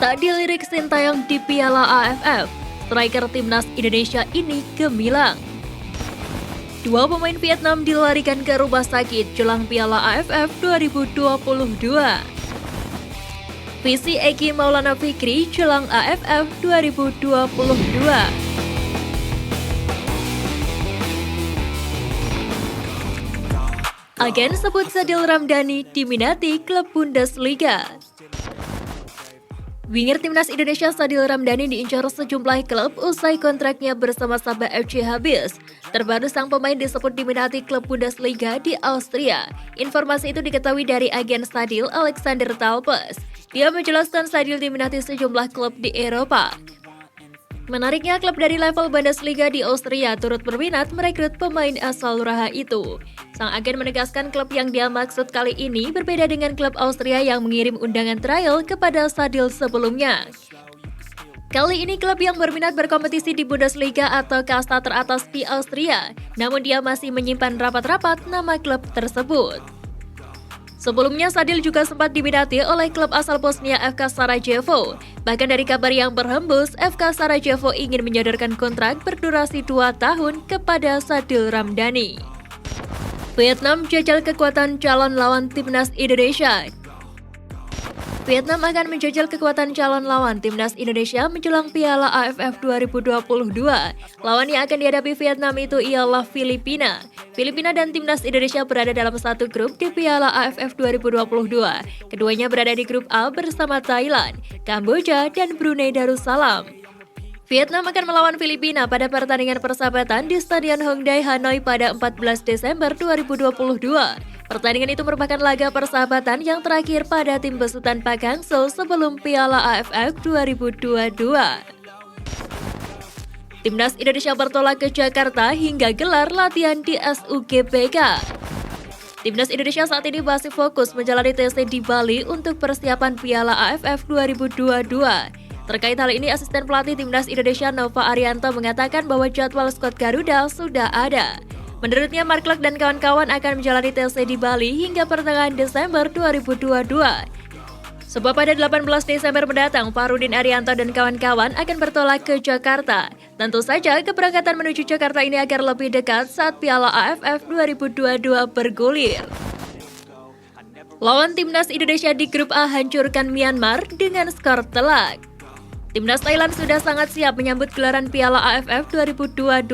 Tak dilirik Sintayong di Piala AFF, striker timnas Indonesia ini gemilang. Dua pemain Vietnam dilarikan ke rumah sakit jelang Piala AFF 2022. Visi Eki Maulana Fikri jelang AFF 2022. Agen sebut Sadil Ramdhani diminati klub Bundesliga. Winger timnas Indonesia Sadil Ramdhani diincar sejumlah klub usai kontraknya bersama Sabah FC habis. Terbaru sang pemain disebut diminati klub Bundesliga di Austria. Informasi itu diketahui dari agen Sadil, Alexander Talpes. Dia menjelaskan Sadil diminati sejumlah klub di Eropa. Menariknya, klub dari level Bundesliga di Austria turut berminat merekrut pemain asal Raha itu. Sang agen menegaskan klub yang dia maksud kali ini berbeda dengan klub Austria yang mengirim undangan trial kepada Sadil sebelumnya. Kali ini klub yang berminat berkompetisi di Bundesliga atau kasta teratas di Austria, namun dia masih menyimpan rapat-rapat nama klub tersebut. Sebelumnya, Sadil juga sempat diminati oleh klub asal Bosnia FK Sarajevo. Bahkan dari kabar yang berhembus, FK Sarajevo ingin menyodorkan kontrak berdurasi 2 tahun kepada Sadil Ramdhani. Vietnam jajal kekuatan calon lawan timnas Indonesia. Vietnam akan menjajal kekuatan calon lawan timnas Indonesia menjelang Piala AFF 2022. Lawan yang akan dihadapi Vietnam itu ialah Filipina. Filipina dan timnas Indonesia berada dalam satu grup di Piala AFF 2022. Keduanya berada di grup A bersama Thailand, Kamboja, dan Brunei Darussalam. Vietnam akan melawan Filipina pada pertandingan persahabatan di Stadion Hongdae Hanoi pada 14 Desember 2022. Pertandingan itu merupakan laga persahabatan yang terakhir pada tim besutan Pak Hangzhou sebelum Piala AFF 2022. Timnas Indonesia bertolak ke Jakarta hingga gelar latihan di SUGBK. Timnas Indonesia saat ini masih fokus menjalani TC di Bali untuk persiapan Piala AFF 2022. Terkait hal ini, asisten pelatih Timnas Indonesia Nova Arianto mengatakan bahwa jadwal skuad Garuda sudah ada. Menurutnya, Mark Klok dan kawan-kawan akan menjalani TC di Bali hingga pertengahan Desember 2022. Sebab pada 18 Desember mendatang, Farudin Arianto dan kawan-kawan akan bertolak ke Jakarta. Tentu saja, keberangkatan menuju Jakarta ini agar lebih dekat saat Piala AFF 2022 bergulir. Lawan Timnas Indonesia di grup A hancurkan Myanmar dengan skor telak. Timnas Thailand sudah sangat siap menyambut gelaran Piala AFF 2022.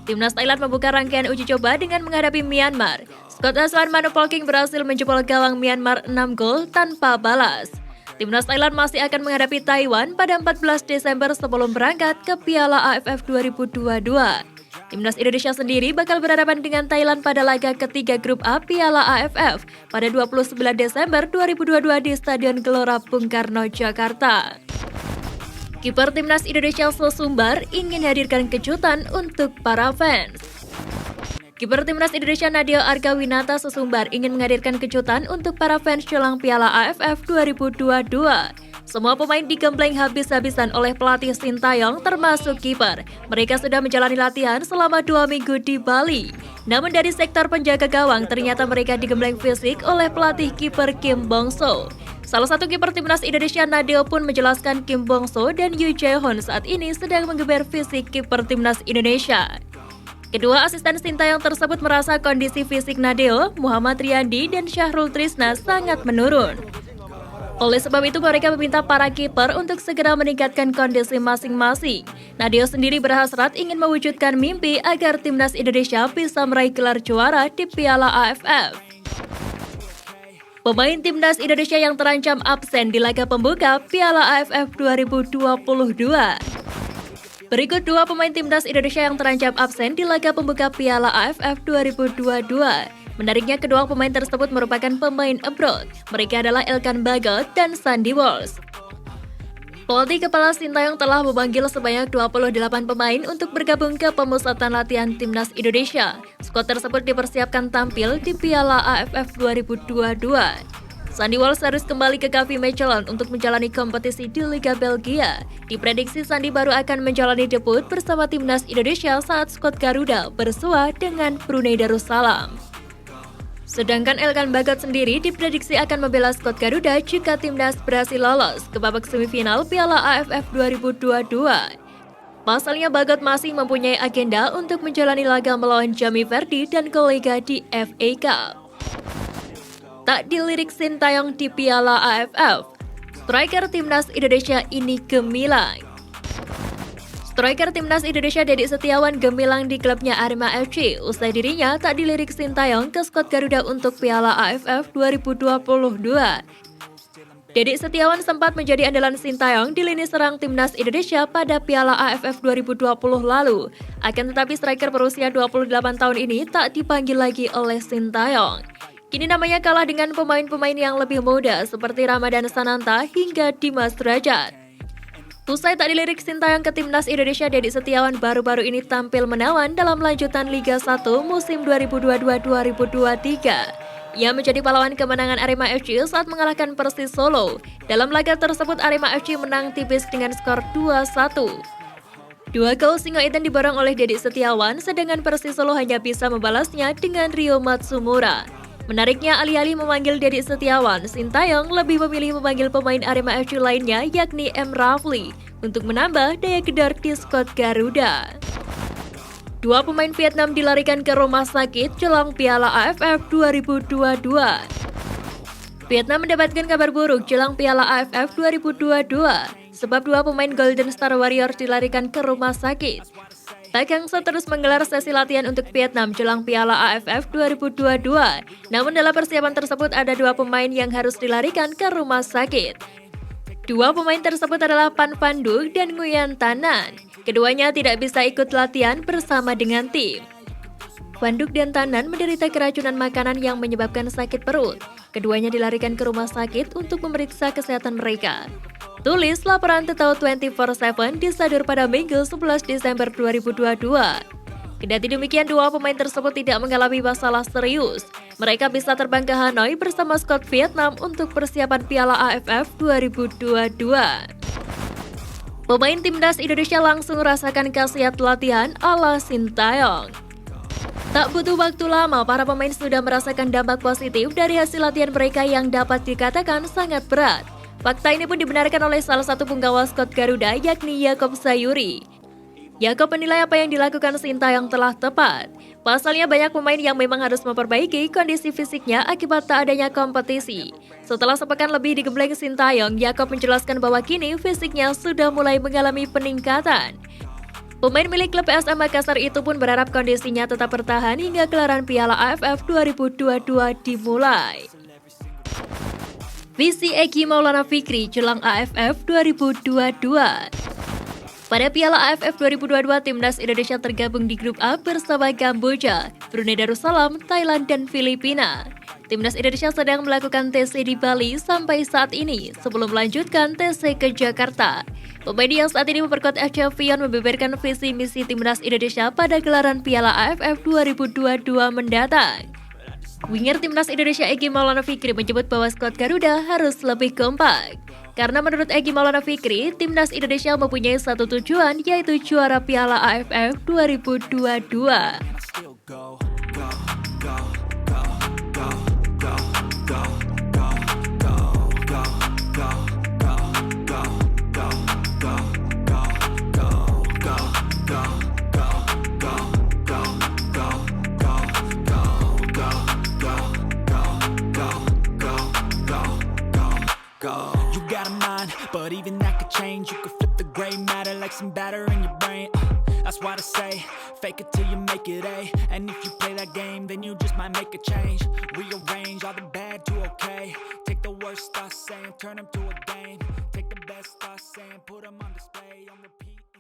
Timnas Thailand membuka rangkaian uji coba dengan menghadapi Myanmar. Skuad asuhan Manu Polking berhasil menjebol gawang Myanmar 6 gol tanpa balas. Timnas Thailand masih akan menghadapi Taiwan pada 14 Desember sebelum berangkat ke Piala AFF 2022. Timnas Indonesia sendiri bakal berhadapan dengan Thailand pada laga ketiga grup A Piala AFF pada 29 Desember 2022 di Stadion Gelora Bung Karno, Jakarta. Kiper Timnas Indonesia Sesumbar ingin hadirkan kejutan untuk para fans. Kiper Timnas Indonesia Nadeo Argawinata Sesumbar ingin menghadirkan kejutan untuk para fans jelang Piala AFF 2022. Semua pemain digembleng habis-habisan oleh pelatih Sintayong termasuk kiper. Mereka sudah menjalani latihan selama 2 minggu di Bali. Namun dari sektor penjaga gawang ternyata mereka digembleng fisik oleh pelatih kiper Kim Bong-so. Salah satu kiper Timnas Indonesia Nadeo pun menjelaskan Kim Bong-so dan Yu Jae-hoon saat ini sedang menggeber fisik kiper Timnas Indonesia. Kedua asisten Sintayong tersebut merasa kondisi fisik Nadeo, Muhammad Riyandi, dan Syahrul Trisna sangat menurun. Oleh sebab itu mereka meminta para kiper untuk segera meningkatkan kondisi masing-masing. Nadeo sendiri berhasrat ingin mewujudkan mimpi agar Timnas Indonesia bisa meraih gelar juara di Piala AFF. Pemain Timnas Indonesia yang terancam absen di laga pembuka Piala AFF 2022. Berikut 2 pemain Timnas Indonesia yang terancam absen di laga pembuka Piala AFF 2022. Menariknya, kedua pemain tersebut merupakan pemain abroad. Mereka adalah Elkan Bagot dan Sandy Walsh. Pelatih kepala Sintayong telah memanggil sebanyak 28 pemain untuk bergabung ke pemusatan latihan Timnas Indonesia. Skuad tersebut dipersiapkan tampil di Piala AFF 2022. Sandy Walsh harus kembali ke KV Mechelen untuk menjalani kompetisi di Liga Belgia. Diprediksi Sandy baru akan menjalani debut bersama Timnas Indonesia saat skuad Garuda bersua dengan Brunei Darussalam. Sedangkan Elkan Bagot sendiri diprediksi akan membela skuad Garuda jika timnas berhasil lolos ke babak semifinal Piala AFF 2022. Pasalnya Bagot masih mempunyai agenda untuk menjalani laga melawan Jamie Vardy dan kolega di FA Cup. Tak dilirik Sintayong di Piala AFF, striker timnas Indonesia ini gemilang. Striker timnas Indonesia Dedi Setiawan gemilang di klubnya Arema FC usai dirinya tak dilirik Sintayong ke skuad Garuda untuk Piala AFF 2022. Dedi Setiawan sempat menjadi andalan Sintayong di lini serang timnas Indonesia pada Piala AFF 2020 lalu. Akan tetapi striker berusia 28 tahun ini tak dipanggil lagi oleh Sintayong. Kini namanya kalah dengan pemain-pemain yang lebih muda seperti Ramadan Sananta hingga Dimas Derajat. Usai tak dilirik Sintayong ke timnas Indonesia, Dedi Setiawan baru-baru ini tampil menawan dalam lanjutan Liga 1 musim 2022-2023. Ia menjadi pahlawan kemenangan Arema FC saat mengalahkan Persis Solo. Dalam laga tersebut Arema FC menang tipis dengan skor 2-1. Dua gol Singoedan diborong oleh Dedi Setiawan, sedangkan Persis Solo hanya bisa membalasnya dengan Rio Matsumura. Menariknya, alih-alih memanggil Dedi Setiawan, Sintayong lebih memilih memanggil pemain Arema FC lainnya yakni M. Rafli untuk menambah daya gedor di skuad Garuda. Dua pemain Vietnam dilarikan ke rumah sakit jelang Piala AFF 2022. Vietnam mendapatkan kabar buruk jelang Piala AFF 2022 sebab dua pemain Golden Star Warriors dilarikan ke rumah sakit. Tak Hang Seo terus menggelar sesi latihan untuk Vietnam jelang Piala AFF 2022. Namun dalam persiapan tersebut ada dua pemain yang harus dilarikan ke rumah sakit. Dua pemain tersebut adalah Pan Van Duc dan Nguyen Tan Nan. Keduanya tidak bisa ikut latihan bersama dengan tim. Van Duc dan Tan Nan menderita keracunan makanan yang menyebabkan sakit perut. Keduanya dilarikan ke rumah sakit untuk memeriksa kesehatan mereka. Tulis laporan Tetau 24/7 disadur pada Minggu 11 Desember 2022. Kendati demikian, dua pemain tersebut tidak mengalami masalah serius. Mereka bisa terbang ke Hanoi bersama skuad Vietnam untuk persiapan Piala AFF 2022. Pemain timnas Indonesia langsung merasakan khasiat latihan ala Sintayong. Tak butuh waktu lama, para pemain sudah merasakan dampak positif dari hasil latihan mereka yang dapat dikatakan sangat berat. Fakta ini pun dibenarkan oleh salah satu penggawa skuad Garuda yakni Yaakob Sayuri. Yaakob menilai apa yang dilakukan Sintayong telah tepat. Pasalnya banyak pemain yang memang harus memperbaiki kondisi fisiknya akibat tak adanya kompetisi. Setelah sepekan lebih digembleng Sintayong, Yaakob menjelaskan bahwa kini fisiknya sudah mulai mengalami peningkatan. Pemain milik klub PSM Makassar itu pun berharap kondisinya tetap bertahan hingga gelaran Piala AFF 2022 dimulai. Visi Egy Maulana Fikri jelang AFF 2022. Pada Piala AFF 2022, timnas Indonesia tergabung di grup A bersama Kamboja, Brunei Darussalam, Thailand, dan Filipina. Timnas Indonesia sedang melakukan TC di Bali sampai saat ini sebelum melanjutkan TC ke Jakarta. Pemain yang saat ini memperkuat FC Vion membeberkan visi misi timnas Indonesia pada gelaran Piala AFF 2022 mendatang. Winger timnas Indonesia Egy Maulana Fikri menyebut bahwa skuad Garuda harus lebih kompak. Karena menurut Egy Maulana Fikri, timnas Indonesia mempunyai satu tujuan yaitu juara Piala AFF 2022. You got a mind, but even that could change. You could flip the gray matter like some batter in your brain. That's why I say, fake it till you make it A. And if you play that game, then you just might make a change. Rearrange all the bad to okay. Take the worst thoughts saying, turn them to a game. Take the best thoughts saying, put them on display, on repeat.